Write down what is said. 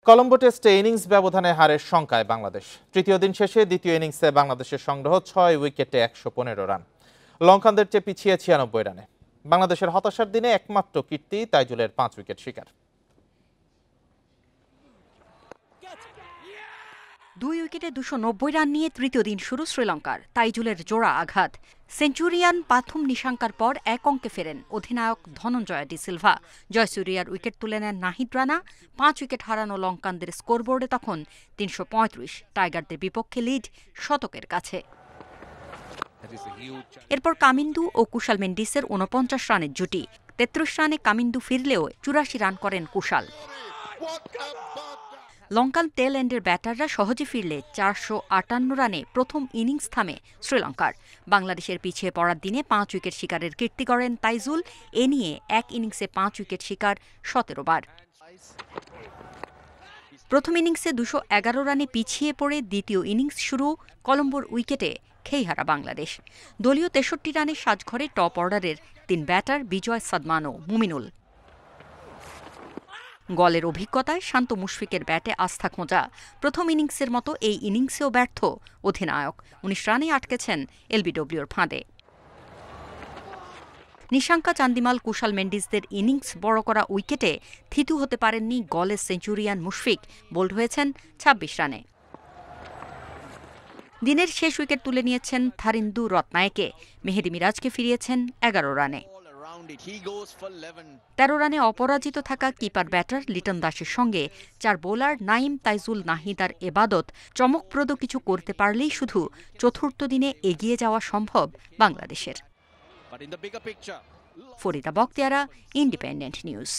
কলম্বো টেস্টে ইনিংস ব্যবধানে হারের শঙ্কায় বাংলাদেশ। তৃতীয় দিন শেষে দ্বিতীয় ইনিংসে বাংলাদেশের সংগ্রহ ৬ উইকেটে ১১৫ রান, লঙ্কানদের চেয়ে পিছিয়ে ৯৬ রানে। বাংলাদেশের হতাশার দিনে একমাত্র কীর্তি তাইজুলের ৫ উইকেট শিকার। ২ উইকেটে ২৯০ রান নিয়ে তৃতীয় দিন শুরু শ্রীলঙ্কার। তাইজুলের জোড়া আঘাত, সেঞ্চুরিয়ান পাথুম নিশাঙ্কার পর এক অঙ্কে ফেরেন অধিনায়ক ধনঞ্জয় ডি সিলভা। জয়সুরিয়ার উইকেট তুলে নেন নাহিদ রানা। ৫ উইকেট হারানো লঙ্কানদের স্কোরবোর্ডে তখন ৩৩৫। টাইগারদের বিপক্ষে লিড শতকের কাছে। এরপর কামিন্দু ও কুশাল মেন্ডিসের ৪৯ রানের জুটি। ৩৩ রানে কামিন্দু ফিরলেও ৮৪ রান করেন কুশাল। লঙ্কান টেল এন্ডের ব্যাটাররা সহজে ফিরলে ৪৫৮ রানে প্রথম ইনিংস থামে শ্রীলঙ্কার। বাংলাদেশের পিছিয়ে পড়ার দিনে ৫ উইকেট শিকারের কীর্তি গড়েন তাইজুল। এ নিয়ে এক ইনিংসে ৫ উইকেট শিকার ১৭ বার। প্রথম ইনিংসে ২১১ রানে পিছিয়ে পড়ে দ্বিতীয় ইনিংস শুরু। কলম্বোর উইকেটে খেইহারা বাংলাদেশ। দলীয় ৬৩ রানের সাজঘরে টপ অর্ডারের ৩ ব্যাটার বিজয় সাদমান ও মুমিনুল। গলের অভিজ্ঞতায় শান্ত মুশফিকের ব্যাটে আস্থা খোঁজা। প্রথম ইনিংসের মতো এই ইনিংসেও ব্যর্থ অধিনায়ক। ১৯ রানেই আটকেছেন এলবিডব্লিউর ফাঁদে। নিশাঙ্কা, চান্দিমাল, কুশাল মেন্ডিসদের ইনিংস বড় করা উইকেটে থিতু হতে পারেননি গলের সেঞ্চুরিয়ান মুশফিক। বোল্ড হয়েছেন ২৬ রানে। দিনের শেষ উইকেট তুলে নিয়েছেন থারিন্দু রত্নায়েকে। মেহেদী মিরাজকে ফিরিয়েছেন ১১ রানে। ১৩ রানে অপরাজিত থাকা কিপার ব্যাটার লিটন দাসের সঙ্গে ৪ বোলার নাইম, তাইজুল, নাহিদ আর এবাদত চমকপ্রদ কিছু করতে পারলেই শুধু চতুর্থ দিনে এগিয়ে যাওয়া সম্ভব বাংলাদেশের। Farida Bakhtiar, independent news.